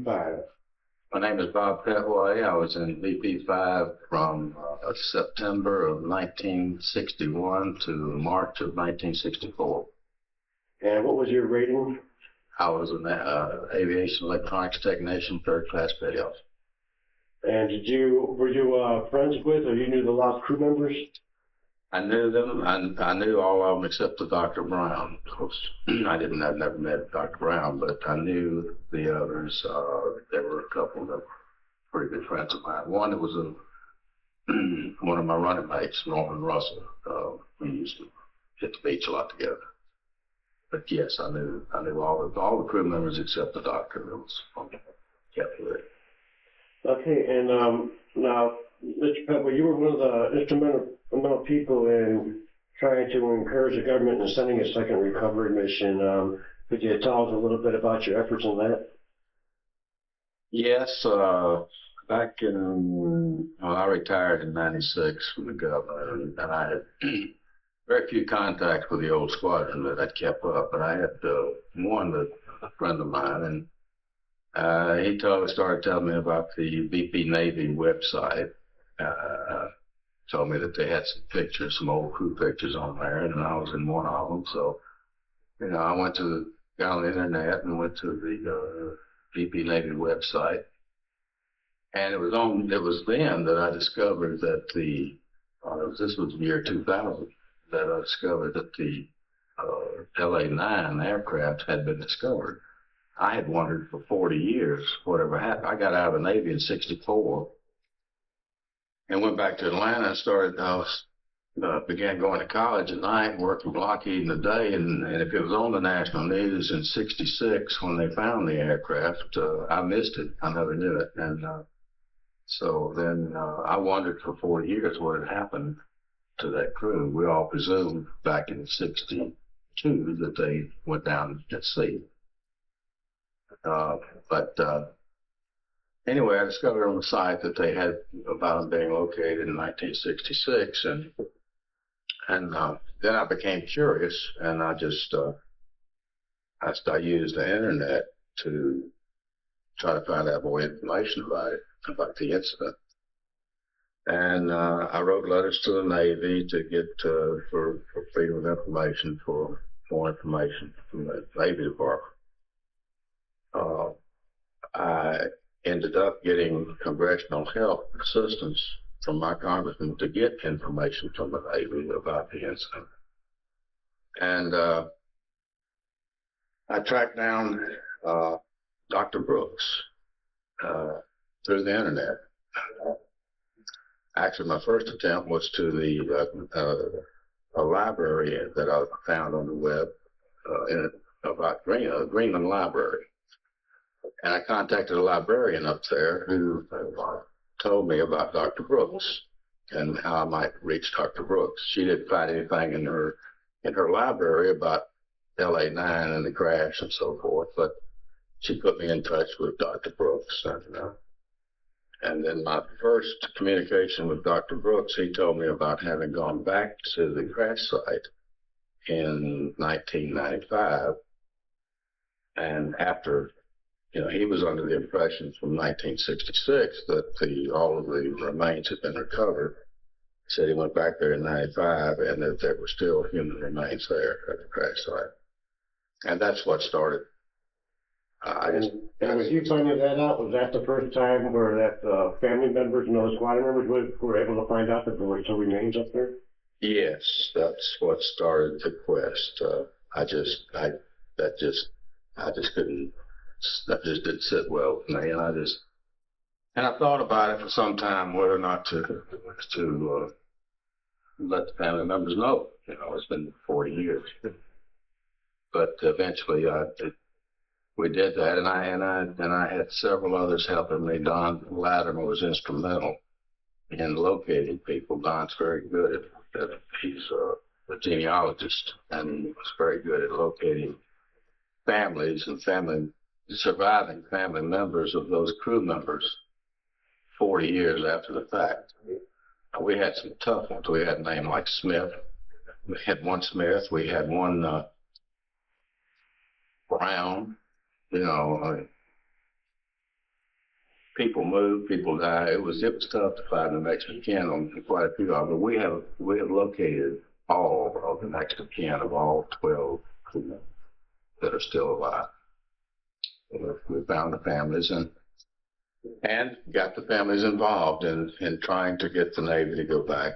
VP5? My name is Bob Pettway. I was in VP5 from September of 1961 to March of 1964. And what was your rating? I was an aviation electronics technician, third class petty officer. And were you friends with, or you knew the lost crew members? I knew them. I knew all of them except the Dr. Brown. Of course, I'd never met Dr. Brown, but I knew the others. There were a couple that were pretty good friends of mine. One that was one of my running mates, Norman Russell. We used to hit the beach a lot together. But yes, I knew all the crew members except the doctor that was kept with it. Okay, and now, Mr. Pettway, you were one of the instrumental people in trying to encourage the government in sending a second recovery mission. Could you tell us a little bit about your efforts in that? Yes, back in, I retired in '96 from the government, and I had very few contacts with the old squadron that I'd kept up, but I had one that a friend of mine, and he started telling me about the VP Navy website. Told me that they had some pictures, some old crew pictures on there, and I was in one of them. So, I got on the internet and went to the VP Navy website, and it was then that I discovered that this was the year 2000, that I discovered that the LA-9 aircraft had been discovered. I had wondered for 40 years whatever happened. I got out of the Navy in '64 and went back to Atlanta and began going to college at night and working Lockheed in the day. And if it was on the national news in '66 when they found the aircraft, I missed it. I never knew it. And so then I wondered for 40 years what had happened to that crew. We all presumed back in '62 that they went down at sea. Anyway, I discovered on the site that they had about them being located in 1966, and then I became curious, and I used the internet to try to find out more information about the incident. And I wrote letters to the Navy to get for freedom of information, for more information from the Navy Department. I ended up getting congressional help, assistance from my congressman to get information from the Navy about the incident. And I tracked down Dr. Brooks through the internet. Actually, my first attempt was to a library that I found on the web about Greenland Library. And I contacted a librarian up there who told me about Dr. Brooks and how I might reach Dr. Brooks. She didn't find anything in her library about LA-9 and the crash and so forth, but she put me in touch with Dr. Brooks. And then my first communication with Dr. Brooks, he told me about having gone back to the crash site in 1995, and after, he was under the impression from 1966 that all of the remains had been recovered. He said he went back there in '95 and that there were still human remains there at the crash site. And that's what started. And was you finding that out? Was that the first time where that family members and those squad members were able to find out that there were still remains up there? Yes, that's what started the quest. That just didn't sit well with me, and I thought about it for some time whether or not to let the family members know. It's been 40 years, but eventually we did that, and I had several others helping me. Don Latimer was instrumental in locating people. Don's very good at he's a genealogist, and he was very good at locating families and surviving family members of those crew members 40 years after the fact. We had some tough ones. We had a name like Smith. We had one Smith. We had one Brown. people moved, people died. It was tough to find the next of kin on quite a few of them. But we have located all of the next of kin of all 12 that are still alive. We found the families and got the families involved in trying to get the Navy to go back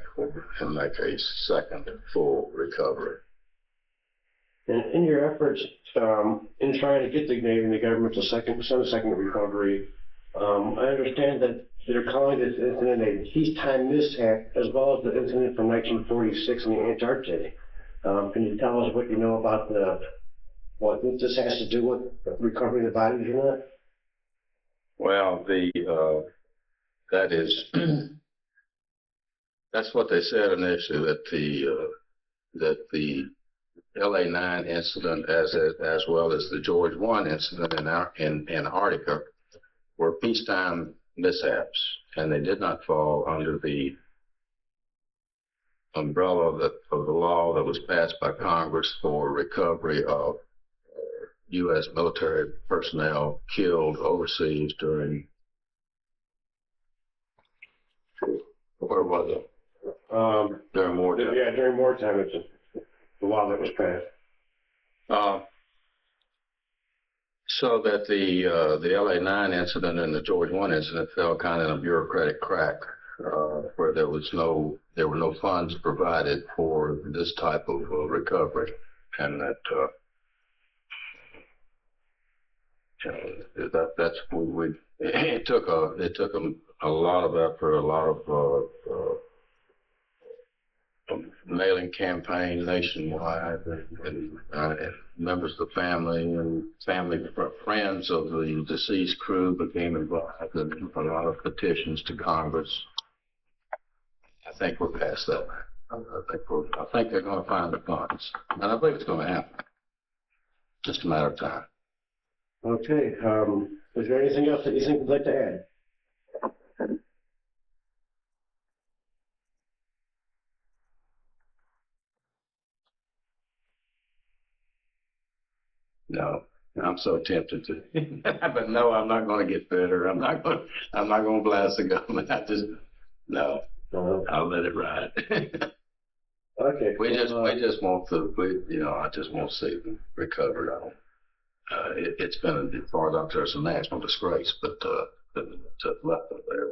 and make a second full recovery. And in your efforts in trying to get the Navy and the government to send a second recovery, I understand that they're calling this incident a peacetime mishap, as well as the incident from 1946 in the Antarctic. Can you tell us what you know about what this has to do with recovering the bodies or not? Well, that is that's what they said initially, that the LA-9 incident, as well as the George 1 incident in Antarctica, were peacetime mishaps, and they did not fall under the umbrella of the law that was passed by Congress for recovery of U.S. military personnel killed overseas during, where was it? During wartime. Yeah, during wartime, it's the law that was passed. So that the LA-9 incident and the George 1 incident fell kind of in a bureaucratic crack, where there were no funds provided for this type of recovery, and that that's what it took a lot of effort, a lot of mailing campaign nationwide, and members of the family and friends of the deceased crew became involved in a lot of petitions to Congress. I think we're past that. I think they're going to find the funds, and I believe it's going to happen. Just a matter of time. Okay. Is there anything else that you think you'd like to add? No, I'm so tempted to, but no, I'm not going to get bitter. I'm not going to blast the government. No, I'll let it ride. Okay. We just want I just want to see them recovered. It's been, as far as I'm concerned, a national disgrace, but to left them there